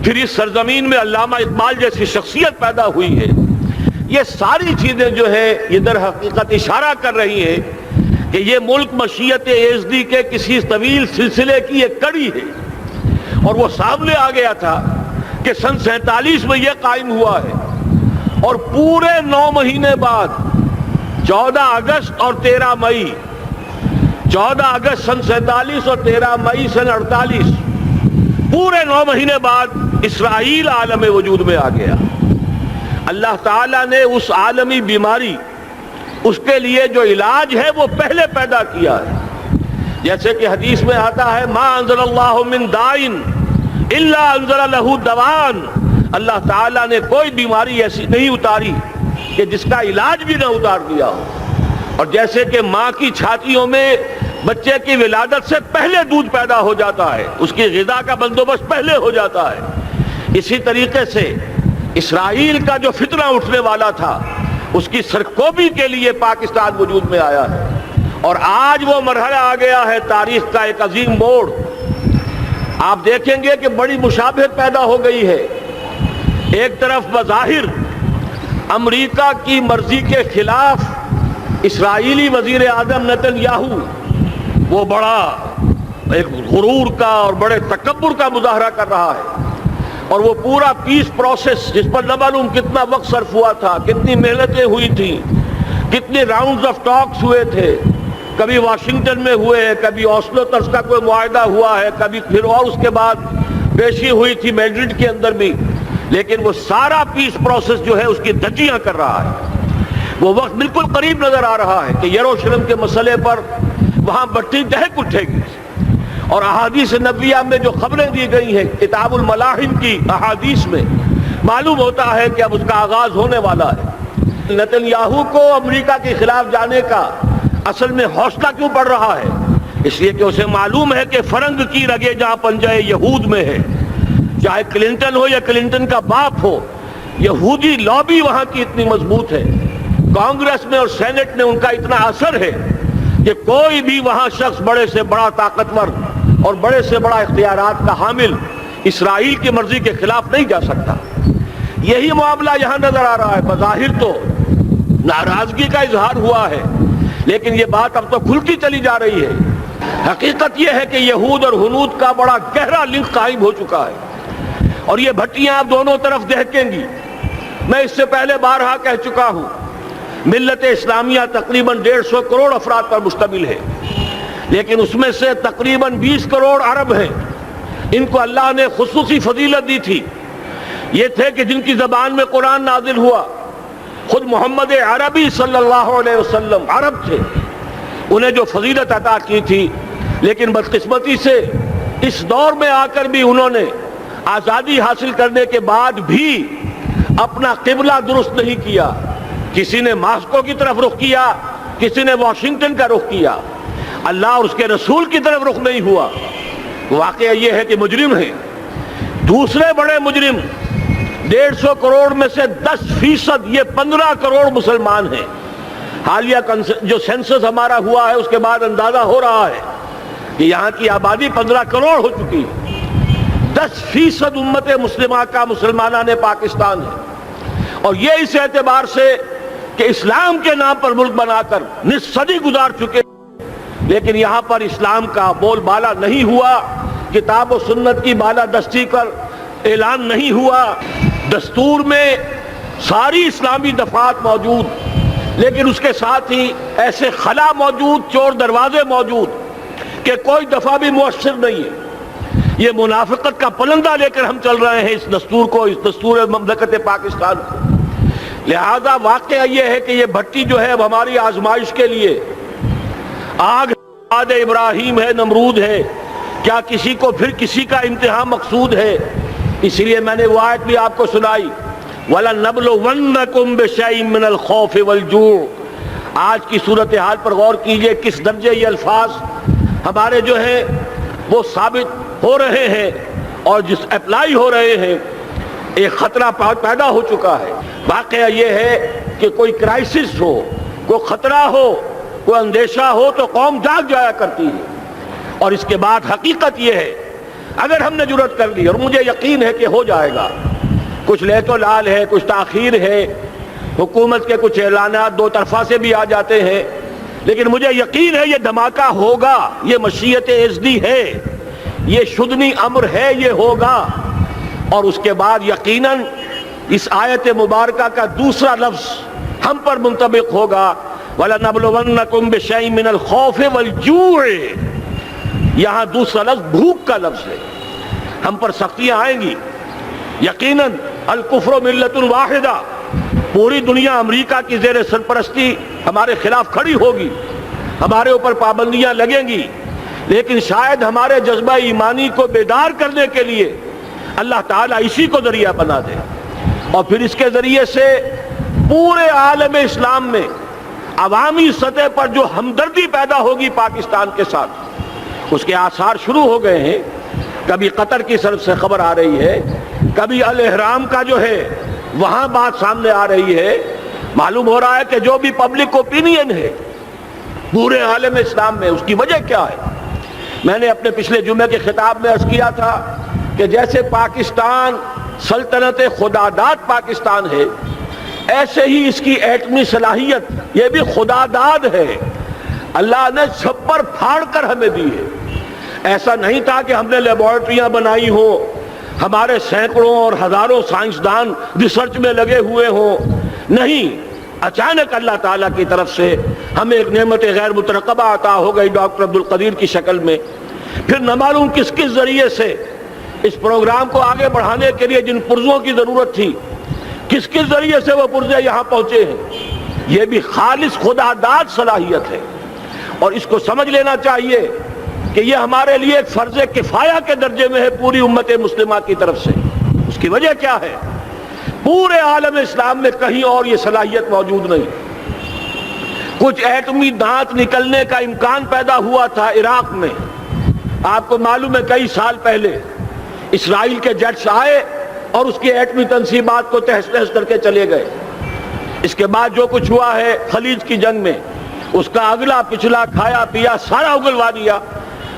پھر اس سرزمین میں علامہ اقبال جیسی شخصیت پیدا ہوئی ہے. یہ ساری چیزیں جو ہے یہ در حقیقت اشارہ کر رہی ہیں کہ یہ ملک مشیت ایزدی کے کسی طویل سلسلے کی ایک کڑی ہے. اور وہ سامنے آ گیا تھا کہ سن 47 میں یہ قائم ہوا ہے، اور پورے 9 مہینے بعد 14 اگست اور 13 مئی، 14 اگست سن 47 اور 13 مئی سن 48، پورے 9 مہینے بعد اسرائیل عالم وجود میں آ گیا. اللہ تعالیٰ نے اس عالمی بیماری، اس کے لیے جو علاج ہے وہ پہلے پیدا کیا ہے. جیسے کہ حدیث میں آتا ہے ما انزل اللہ من دائن الا انزل لہ دوان، اللہ تعالیٰ نے کوئی بیماری ایسی نہیں اتاری کہ جس کا علاج بھی نہ اتار دیا ہو. اور جیسے کہ ماں کی چھاتیوں میں بچے کی ولادت سے پہلے دودھ پیدا ہو جاتا ہے، اس کی غذا کا بندوبست پہلے ہو جاتا ہے، اسی طریقے سے اسرائیل کا جو فتنہ اٹھنے والا تھا اس کی سرکوبی کے لیے پاکستان وجود میں آیا ہے. اور آج وہ مرحلہ آ گیا ہے تاریخ کا ایک عظیم موڑ. آپ دیکھیں گے کہ بڑی مشابہت پیدا ہو گئی ہے. ایک طرف بظاہر امریکہ کی مرضی کے خلاف اسرائیلی وزیر اعظم نیتن یاہو وہ بڑا ایک غرور کا اور بڑے تکبر کا مظاہرہ کر رہا ہے، اور وہ پورا پیس پروسیس جس پر نہ معلوم کتنا وقت صرف ہوا تھا، کتنی محنتیں ہوئی تھیں، کتنے راؤنڈز آف ٹاکس ہوئے تھے، کبھی واشنگٹن میں ہوئے ہیں، کبھی اوسلو طرز کا کوئی معاہدہ ہوا ہے، کبھی پھر اور اس کے بعد پیشی ہوئی تھی میڈرڈ کے اندر بھی، لیکن وہ سارا پیس پروسیس جو ہے اس کی دھجیاں کر رہا ہے. وہ وقت بالکل قریب نظر آ رہا ہے کہ یروشلم کے مسئلے پر وہاں بٹی دہک اٹھے گی. اور احادیث نبویہ میں جو خبریں دی گئی ہیں کتاب الملاحم کی احادیث میں معلوم ہوتا ہے کہ اب اس کا آغاز ہونے والا ہے. نیتن یاہو کو امریکہ کے خلاف جانے کا اصل میں حوصلہ کیوں بڑھ رہا ہے؟ اس لیے کہ اسے معلوم ہے کہ فرنگ کی رگیں جہاں پنجہ یہود میں ہے، چاہے کلنٹن ہو یا کلنٹن کا باپ ہو، یہودی لابی وہاں کی اتنی مضبوط ہے، کانگریس میں اور سینٹ میں ان کا اتنا اثر ہے کہ کوئی بھی وہاں شخص بڑے سے بڑا طاقتور اور بڑے سے بڑا اختیارات کا حامل اسرائیل کی مرضی کے خلاف نہیں جا سکتا. یہی معاملہ یہاں نظر آ رہا ہے. بظاہر تو ناراضگی کا اظہار ہوا ہے، لیکن یہ بات اب تو کھلتی چلی جا رہی ہے. حقیقت یہ ہے کہ یہود اور ہنود کا بڑا گہرا لنک قائم ہو چکا ہے، اور یہ بھٹیاں آپ دونوں طرف دہکیں گی. میں اس سے پہلے بارہا کہہ چکا ہوں، ملت اسلامیہ تقریباً 150 کروڑ افراد پر مشتمل ہے، لیکن اس میں سے تقریباً 20 کروڑ عرب ہیں. ان کو اللہ نے خصوصی فضیلت دی تھی. یہ تھے کہ جن کی زبان میں قرآن نازل ہوا. خود محمد عربی صلی اللہ علیہ وسلم عرب تھے، انہیں جو فضیلت عطا کی تھی، لیکن بدقسمتی سے اس دور میں آ کر بھی انہوں نے آزادی حاصل کرنے کے بعد بھی اپنا قبلہ درست نہیں کیا. کسی نے ماسکو کی طرف رخ کیا، کسی نے واشنگٹن کا رخ کیا، اللہ اور اس کے رسول کی طرف رخ نہیں ہوا. واقعہ یہ ہے کہ مجرم ہیں. دوسرے بڑے مجرم 150 کروڑ میں سے 10%، یہ 15 کروڑ مسلمان ہیں. حالیہ جو سینسس ہمارا ہوا ہے اس کے بعد اندازہ ہو رہا ہے کہ یہاں کی آبادی 15 کروڑ ہو چکی ہے. 10% امت مسلمہ کا مسلمانان پاکستان ہے، اور یہ اس اعتبار سے کہ اسلام کے نام پر ملک بنا کر نصف صدی گزار چکے، لیکن یہاں پر اسلام کا بول بالا نہیں ہوا، کتاب و سنت کی بالادستی پر اعلان نہیں ہوا. دستور میں ساری اسلامی دفعات موجود، لیکن اس کے ساتھ ہی ایسے خلا موجود، چور دروازے موجود کہ کوئی دفعہ بھی مؤثر نہیں ہے. یہ منافقت کا پلندہ لے کر ہم چل رہے ہیں اس دستور کو، اس دستور مملکت پاکستان کو. لہذا واقعہ یہ ہے کہ یہ بھٹی جو ہے اب ہماری آزمائش کے لیے آگ ابراہیم ہے، نمرود ہے. کیا کسی کو پھر کسی کا امتحان مقصود ہے؟ اس لیے میں نے وہ آیت بھی آپ کو سنائی، وَلَنَبْلُوَنَّكُمْ بِشَيْءٍ مِّنَ الْخَوْفِ وَالْجُوعِ. آج کی صورتحال پر غور کیجئے، کس درجے یہ الفاظ ہمارے جو ہیں وہ ثابت ہو رہے ہیں اور جس اپلائی ہو رہے ہیں. ایک خطرہ پیدا ہو چکا ہے. واقعہ یہ ہے کہ کوئی کرائسس ہو، کوئی خطرہ ہو، کوئی اندیشہ ہو تو قوم جاگ جایا کرتی ہے. اور اس کے بعد حقیقت یہ ہے اگر ہم نے جرأت کر لی، اور مجھے یقین ہے کہ ہو جائے گا، کچھ لیت و لال ہے، کچھ تاخیر ہے، حکومت کے کچھ اعلانات دو طرفہ سے بھی آ جاتے ہیں، لیکن مجھے یقین ہے یہ دھماکہ ہوگا، یہ مشیت اعزدی ہے، یہ شدنی امر ہے، یہ ہوگا۔ اور اس کے بعد یقیناً اس آیت مبارکہ کا دوسرا لفظ ہم پر منطبق ہوگا، وَلَنَبْلُوَنَّكُمْ بِشَيْءٍ مِّنَ الْخَوْفِ وَالْجُوعِ۔ یہاں دوسرا لفظ بھوک کا لفظ ہے، ہم پر سختیاں آئیں گی یقیناً۔ الکفر ملت واحدہ، پوری دنیا امریکہ کی زیر سرپرستی ہمارے خلاف کھڑی ہوگی، ہمارے اوپر پابندیاں لگیں گی، لیکن شاید ہمارے جذبہ ایمانی کو بیدار کرنے کے لیے اللہ تعالیٰ اسی کو ذریعہ بنا دے، اور پھر اس کے ذریعے سے پورے عالم اسلام میں عوامی سطح پر جو ہمدردی پیدا ہوگی پاکستان کے ساتھ، اس کے آثار شروع ہو گئے ہیں۔ کبھی قطر کی طرف سے خبر آ رہی ہے، کبھی الاحرام کا جو ہے وہاں بات سامنے آ رہی ہے۔ معلوم ہو رہا ہے کہ جو بھی پبلک اوپینین ہے پورے عالم اسلام میں، اس کی وجہ کیا ہے؟ میں نے اپنے پچھلے جمعے کے خطاب میں عرض کیا تھا کہ جیسے پاکستان سلطنت خداداد پاکستان ہے، ایسے ہی اس کی ایٹمی صلاحیت یہ بھی خداداد ہے، اللہ نے چھپر پھاڑ کر ہمیں دی ہے۔ ایسا نہیں تھا کہ ہم نے لیبارٹریاں بنائی ہوں، ہمارے سینکڑوں اور ہزاروں سائنسدان ریسرچ میں لگے ہوئے ہوں، نہیں، اچانک اللہ تعالیٰ کی طرف سے ہمیں ایک نعمت غیر مترقبہ عطا ہو گئی ڈاکٹر عبدالقدیر کی شکل میں۔ پھر نہ معلوم کس کس ذریعے سے اس پروگرام کو آگے بڑھانے کے لیے جن پرزوں کی ضرورت تھی، کس کس ذریعے سے وہ پرزے یہاں پہنچے ہیں۔ یہ بھی خالص خداداد صلاحیت ہے، اور اس کو سمجھ لینا چاہیے کہ یہ ہمارے لیے ایک فرض کفایہ کے درجے میں ہے پوری امت مسلمہ کی طرف سے۔ اس کی وجہ کیا ہے؟ پورے عالم اسلام میں کہیں اور یہ صلاحیت موجود نہیں۔ کچھ ایٹمی دانت نکلنے کا امکان پیدا ہوا تھا عراق میں، آپ کو معلوم ہے کئی سال پہلے اسرائیل کے جیٹس آئے اور اس کی ایٹمی تنصیبات کو تہس نہس کر کے چلے گئے۔ اس کے بعد جو کچھ ہوا ہے خلیج کی جنگ میں، اس کا اگلا پچھلا کھایا پیا سارا اگلوا دیا،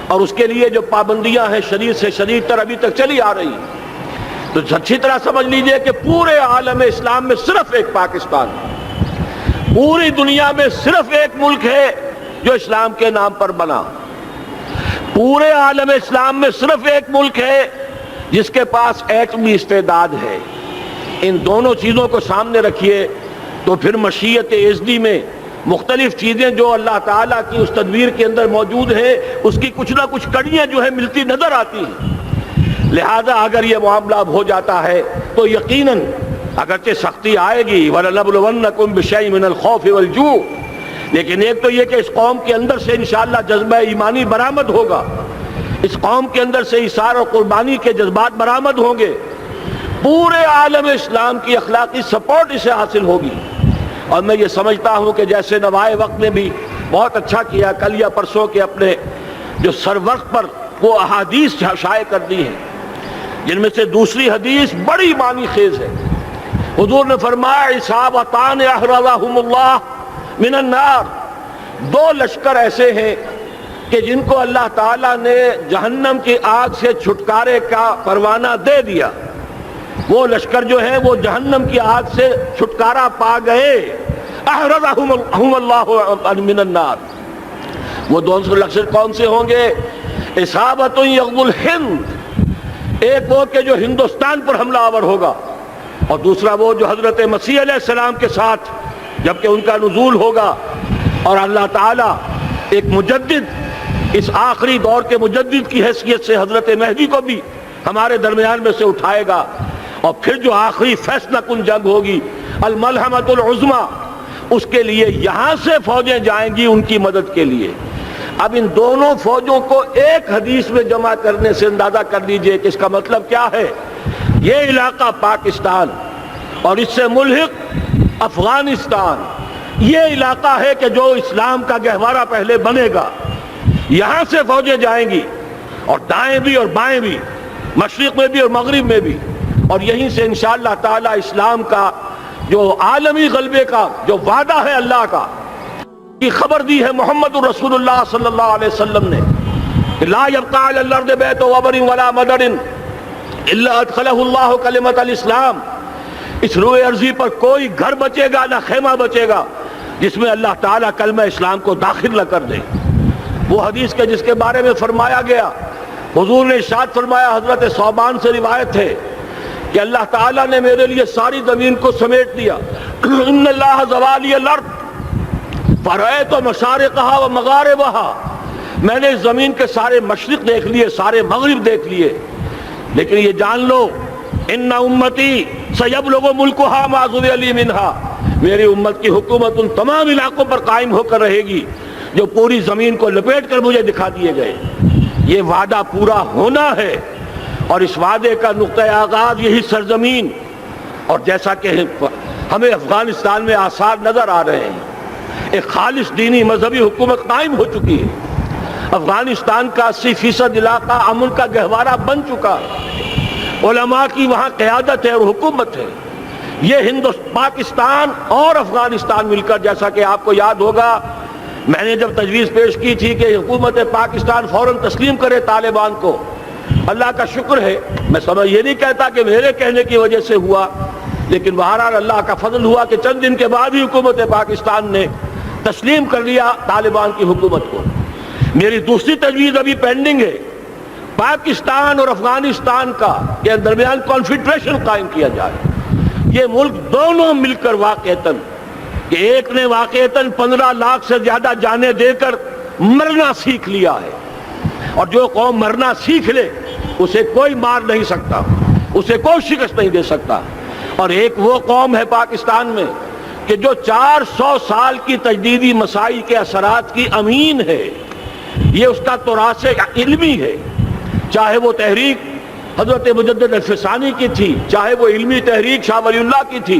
اور اس کے لیے جو پابندیاں ہیں شدید سے شدید تر ابھی تک چلی آ رہی ہیں۔ تو اچھی طرح سمجھ لیجئے کہ پورے عالم اسلام میں صرف ایک پاکستان ہے، پوری دنیا میں صرف ایک ملک ہے جو اسلام کے نام پر بنا، پورے عالم اسلام میں صرف ایک ملک ہے جس کے پاس ایٹمی استعداد ہے۔ ان دونوں چیزوں کو سامنے رکھیے تو پھر مشیت اعزدی میں مختلف چیزیں جو اللہ تعالیٰ کی اس تدبیر کے اندر موجود ہیں، اس کی کچھ نہ کچھ کڑیاں جو ہے ملتی نظر آتی ہیں۔ لہذا اگر یہ معاملہ ہو جاتا ہے تو یقیناً اگرچہ سختی آئے گی، وَلَنَبْلُوَنَّكُمْ بِشَيْءٍ مِّنَ الْخَوْفِ وَالْجُوعِ، لیکن ایک تو یہ کہ اس قوم کے اندر سے انشاءاللہ جذبہ ایمانی برآمد ہوگا، اس قوم کے اندر سے ایثار اور قربانی کے جذبات برآمد ہوں گے، پورے عالم اسلام کی اخلاقی سپورٹ اسے حاصل ہوگی۔ اور میں یہ سمجھتا ہوں کہ جیسے نوائے وقت نے بھی بہت اچھا کیا، کل یا پرسوں کے اپنے جو سر وقت پر وہ احادیث شائع کر دی ہیں، جن میں سے دوسری حدیث بڑی معنی خیز ہے۔ حضور نے فرمایا اصابتان احرزہم اللہ من النار، دو لشکر ایسے ہیں کہ جن کو اللہ تعالیٰ نے جہنم کی آگ سے چھٹکارے کا پروانہ دے دیا، وہ لشکر جو ہیں وہ جہنم کی آگ سے چھٹکارا پا گئے، احرزہم اللہ من النار۔ وہ دونوں لشکر کون سے ہوں گے؟ اصابت یغزو الہند، ایک وہ کہ جو ہندوستان پر حملہ آور ہوگا، اور دوسرا وہ جو حضرت مسیح علیہ السلام کے ساتھ جبکہ ان کا نزول ہوگا، اور اللہ تعالیٰ ایک مجدد، اس آخری دور کے مجدد کی حیثیت سے حضرت مہدی کو بھی ہمارے درمیان میں سے اٹھائے گا، اور پھر جو آخری فیصلہ کن جنگ ہوگی الملحمۃ العظمیٰ، اس کے لیے یہاں سے فوجیں جائیں گی ان کی مدد کے لیے۔ اب ان دونوں فوجوں کو ایک حدیث میں جمع کرنے سے اندازہ کر لیجئے کہ اس کا مطلب کیا ہے۔ یہ علاقہ پاکستان اور اس سے ملحق افغانستان، یہ علاقہ ہے کہ جو اسلام کا گہوارہ پہلے بنے گا، یہاں سے فوجیں جائیں گی، اور دائیں بھی اور بائیں بھی، مشرق میں بھی اور مغرب میں بھی، اور یہیں سے انشاءاللہ تعالی اسلام کا جو عالمی غلبے کا جو وعدہ ہے اللہ کا، کی خبر دی ہے محمد رسول اللہ صلی اللہ علیہ وسلم نے، لا يبقى على الارض بیت وبر ولا مدر الا ادخلہ اللہ کلمۃ الاسلام، اس روئے ارضی پر کوئی گھر بچے گا نہ خیمہ بچے گا جس میں اللہ تعالیٰ کلمہ اسلام کو داخل نہ کر دے۔ وہ حدیث کے جس کے بارے میں فرمایا گیا، حضور نے ارشاد فرمایا، حضرت ثوبان سے روایت ہے کہ اللہ تعالیٰ نے میرے لیے ساری زمین کو سمیٹ دیا۔ ان اللہ زوالی الارض فرأیت مشارقہا و مغاربہا، میں نے اس زمین کے سارے مشرق دیکھ لیے، سارے مغرب دیکھ لیے، لیکن یہ جان لو ان امتی سیبلغ ملکہا ما ذوی لی منہا، میری امت کی حکومت ان تمام علاقوں پر قائم ہو کر رہے گی جو پوری زمین کو لپیٹ کر مجھے دکھا دیے گئے۔ یہ وعدہ پورا ہونا ہے، اور اس وعدے کا نقطہ آغاز یہی سرزمین، اور جیسا کہ ہمیں افغانستان میں آثار نظر آ رہے ہیں، ایک خالص دینی مذہبی حکومت قائم ہو چکی ہے۔ افغانستان کا 80% علاقہ امن کا گہوارہ بن چکا ہے، علماء کی وہاں قیادت ہے اور حکومت ہے۔ یہ پاکستان اور افغانستان مل کر، جیسا کہ آپ کو یاد ہوگا میں نے جب تجویز پیش کی تھی کہ حکومت پاکستان فوراً تسلیم کرے طالبان کو، اللہ کا شکر ہے، میں سمجھ یہ نہیں کہتا کہ میرے کہنے کی وجہ سے ہوا، لیکن بہرحال اللہ کا فضل ہوا کہ چند دن کے بعد ہی حکومت پاکستان نے تسلیم کر لیا طالبان کی حکومت کو۔ میری دوسری تجویز ابھی پینڈنگ ہے، پاکستان اور افغانستان کا کے درمیان کانفیڈریشن قائم کیا جائے۔ یہ ملک دونوں مل کر واقعتاً، کہ ایک نے واقعتاً 15 لاکھ سے زیادہ جانیں دے کر مرنا سیکھ لیا ہے، اور جو قوم مرنا سیکھ لے اسے کوئی مار نہیں سکتا، اسے کوئی شکست نہیں دے سکتا۔ اور ایک وہ قوم ہے پاکستان میں کہ جو 400 سال کی تجدیدی مسائی کے اثرات کی امین ہے، یہ اس کا تراث علمی ہے، چاہے وہ تحریک حضرت مجدد الفسانی کی تھی، چاہے وہ علمی تحریک شاہ ولی اللہ کی تھی،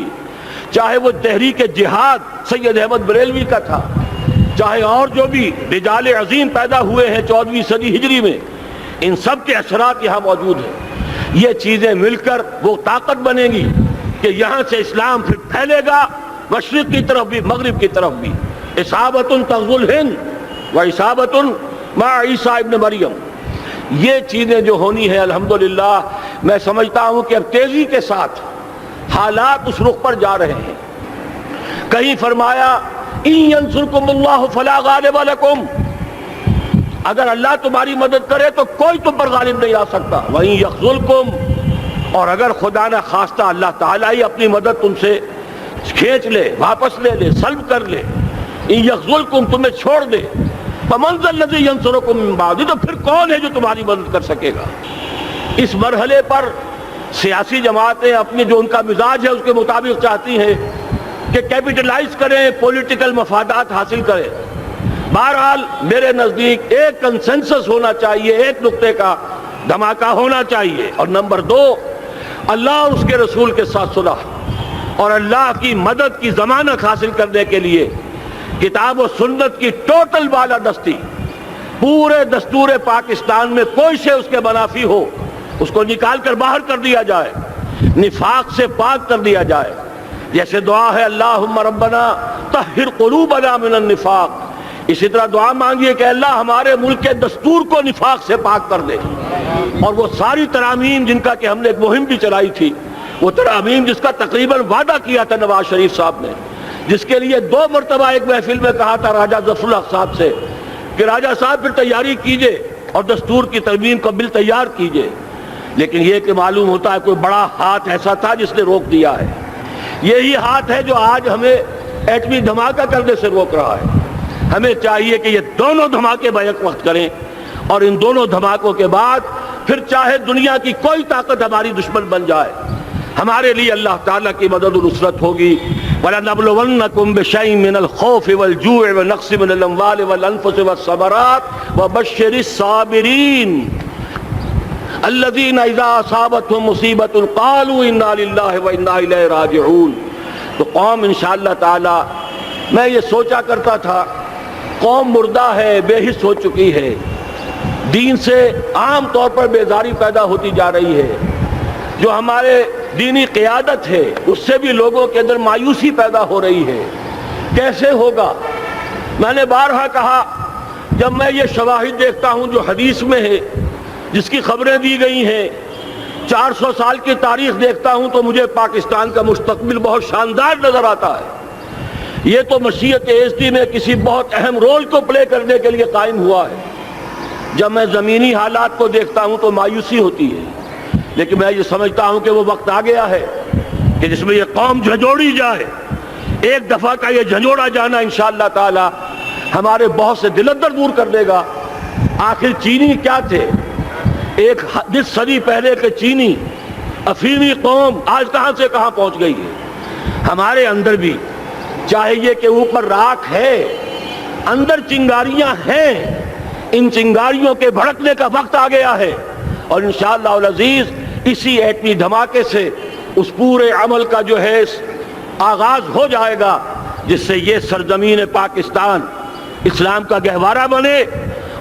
چاہے وہ تحریک جہاد سید احمد بریلوی کا تھا، چاہے اور جو بھی رجال عظیم پیدا ہوئے ہیں 14ویں صدی ہجری میں، ان سب کے اثرات یہاں موجود ہیں۔ یہ چیزیں مل کر وہ طاقت بنے گی کہ یہاں سے اسلام پھر پھیلے گا، مشرق کی طرف بھی مغرب کی طرف بھی۔ اصابۃ تغزو الہند و اصابۃ مع عیسیٰ ابن مریم، یہ چیزیں جو ہونی ہیں الحمدللہ میں سمجھتا ہوں کہ اب تیزی کے ساتھ حالات اس رخ پر جا رہے ہیں۔ کہیں فرمایا ان ینصرکم اللہ فلا غالب لکم، اگر اللہ تمہاری مدد کرے تو کوئی تم پر غالب نہیں آ سکتا، وَإِن یخذلکم، اور اگر خدا نہ خواستہ اللہ تعالیٰ ہی اپنی مدد تم سے کھینچ لے، واپس لے لے، سلب کر لے، ان یخذلکم، تمہیں چھوڑ دے، فَمَنْ ذَا الَّذِي يَنْصُرُكُم مِّن بَعْدِهِ، تو پھر کون ہے جو تمہاری مدد کر سکے گا؟ اس مرحلے پر سیاسی جماعتیں اپنی جو ان کا مزاج ہے اس کے مطابق چاہتی ہیں کہ کیپٹلائز کریں، پولیٹیکل مفادات حاصل کریں۔ بہرحال میرے نزدیک ایک کنسنسس ہونا چاہیے، ایک نقطے کا دھماکہ ہونا چاہیے، اور نمبر 2 اللہ اور اس کے رسول کے ساتھ صلح اور اللہ کی مدد کی ضمانت حاصل کرنے کے لیے کتاب و سنت کی ٹوٹل بالادستی، پورے دستور پاکستان میں کوئی شے اس کے منافی ہو اس کو نکال کر باہر کر دیا جائے، نفاق سے پاک کر دیا جائے۔ جیسے دعا ہے اللہم ربنا طہر قلوبنا من النفاق، اسی طرح دعا مانگیے کہ اللہ ہمارے ملک کے دستور کو نفاق سے پاک کر دے۔ اور وہ ساری ترامیم جن کا کہ ہم نے ایک مہم بھی چلائی تھی، وہ ترامیم جس کا تقریباً وعدہ کیا تھا نواز شریف صاحب نے، جس کے لیے 2 مرتبہ ایک محفل میں کہا تھا راجہ ظفر الحق صاحب سے کہ راجہ صاحب پھر تیاری کیجئے اور دستور کی ترمیم کا بل تیار کیجئے، لیکن یہ کہ معلوم ہوتا ہے کوئی بڑا ہاتھ ایسا تھا جس نے روک دیا ہے۔ یہی ہاتھ ہے جو آج ہمیں ایٹمی دھماکہ کرنے سے روک رہا ہے۔ ہمیں چاہیے کہ یہ دونوں دھماکے بیک وقت کریں، اور ان دونوں دھماکوں کے بعد پھر چاہے دنیا کی کوئی طاقت ہماری دشمن بن جائے، ہمارے لیے اللہ تعالیٰ کی مدد و نصرت ہوگی۔ وَلَنَبْلُوَنَّكُمْ بِشَيْءٍ مِّنَ الْخَوْفِ وَالْجُوعِ وَنَقْصٍ مِّنَ الْأَمْوَالِ وَالْأَنفُسِ وَالثَّمَرَاتِ وَبَشِّرِ الصَّابِرِينَ الَّذِينَ إِذَا أَصَابَتْهُم مُّصِيبَةٌ قَالُوا إِنَّا لِلَّهِ وَإِنَّا إِلَيْهِ رَاجِعُونَ۔ تو قوم انشاءاللہ تعالی، میں یہ سوچا کرتا تھا قوم مردہ ہے، بے حس ہو چکی ہے، دین سے عام طور پر بیزاری پیدا ہوتی جا رہی ہے، جو ہمارے دینی قیادت ہے اس سے بھی لوگوں کے اندر مایوسی پیدا ہو رہی ہے۔ کیسے ہوگا؟ میں نے بارہا کہا جب میں یہ شواہد دیکھتا ہوں جو حدیث میں ہے، جس کی خبریں دی گئی ہیں، 400 سال کی تاریخ دیکھتا ہوں، تو مجھے پاکستان کا مستقبل بہت شاندار نظر آتا ہے۔ یہ تو مشیت ایزدی میں کسی بہت اہم رول کو پلے کرنے کے لیے قائم ہوا ہے۔ جب میں زمینی حالات کو دیکھتا ہوں تو مایوسی ہوتی ہے، لیکن میں یہ سمجھتا ہوں کہ وہ وقت آ گیا ہے کہ جس میں یہ قوم جھنجھوڑی جائے۔ ایک دفعہ کا یہ جھنجھوڑا جانا انشاءاللہ تعالی ہمارے بہت سے دل اندر دور کر دے گا۔ آخر چینی کیا تھے؟ ایک صدی پہلے کے چینی افریقی قوم آج کہاں سے کہاں پہنچ گئی ہے۔ ہمارے اندر بھی چاہیے کہ اوپر راکھ ہے، اندر چنگاریاں ہیں، ان چنگاریوں کے بھڑکنے کا وقت آ گیا ہے، اور انشاءاللہ العزیز اسی ایٹمی دھماکے سے اس پورے عمل کا جو ہے آغاز ہو جائے گا، جس سے یہ سرزمین پاکستان اسلام کا گہوارہ بنے،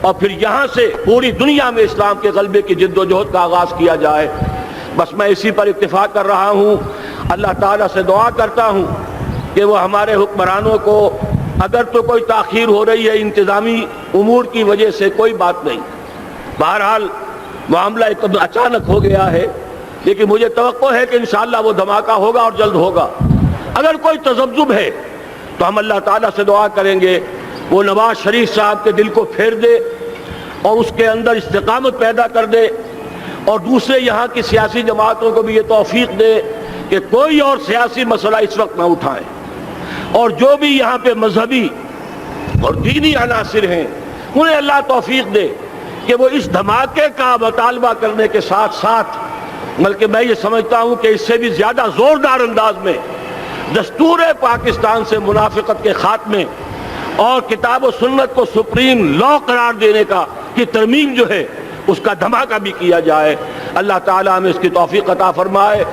اور پھر یہاں سے پوری دنیا میں اسلام کے غلبے کی جد و جہد کا آغاز کیا جائے۔ بس میں اسی پر اتفاق کر رہا ہوں۔ اللہ تعالیٰ سے دعا کرتا ہوں کہ وہ ہمارے حکمرانوں کو، اگر تو کوئی تاخیر ہو رہی ہے انتظامی امور کی وجہ سے، کوئی بات نہیں، بہرحال معاملہ ایک اچانک ہو گیا ہے، لیکن مجھے توقع ہے کہ انشاءاللہ وہ دھماکہ ہوگا اور جلد ہوگا۔ اگر کوئی تذبذب ہے تو ہم اللہ تعالیٰ سے دعا کریں گے وہ نواز شریف صاحب کے دل کو پھیر دے اور اس کے اندر استقامت پیدا کر دے، اور دوسرے یہاں کی سیاسی جماعتوں کو بھی یہ توفیق دے کہ کوئی اور سیاسی مسئلہ اس وقت نہ اٹھائیں، اور جو بھی یہاں پہ مذہبی اور دینی عناصر ہیں انہیں اللہ توفیق دے کہ وہ اس دھماکے کا مطالبہ کرنے کے ساتھ ساتھ، بلکہ میں یہ سمجھتا ہوں کہ اس سے بھی زیادہ زوردار انداز میں دستور پاکستان سے منافقت کے خاتمے اور کتاب و سنت کو سپریم لا قرار دینے کی ترمیم جو ہے اس کا دھماکہ بھی کیا جائے۔ اللہ تعالیٰ ہمیں اس کی توفیق عطا فرمائے۔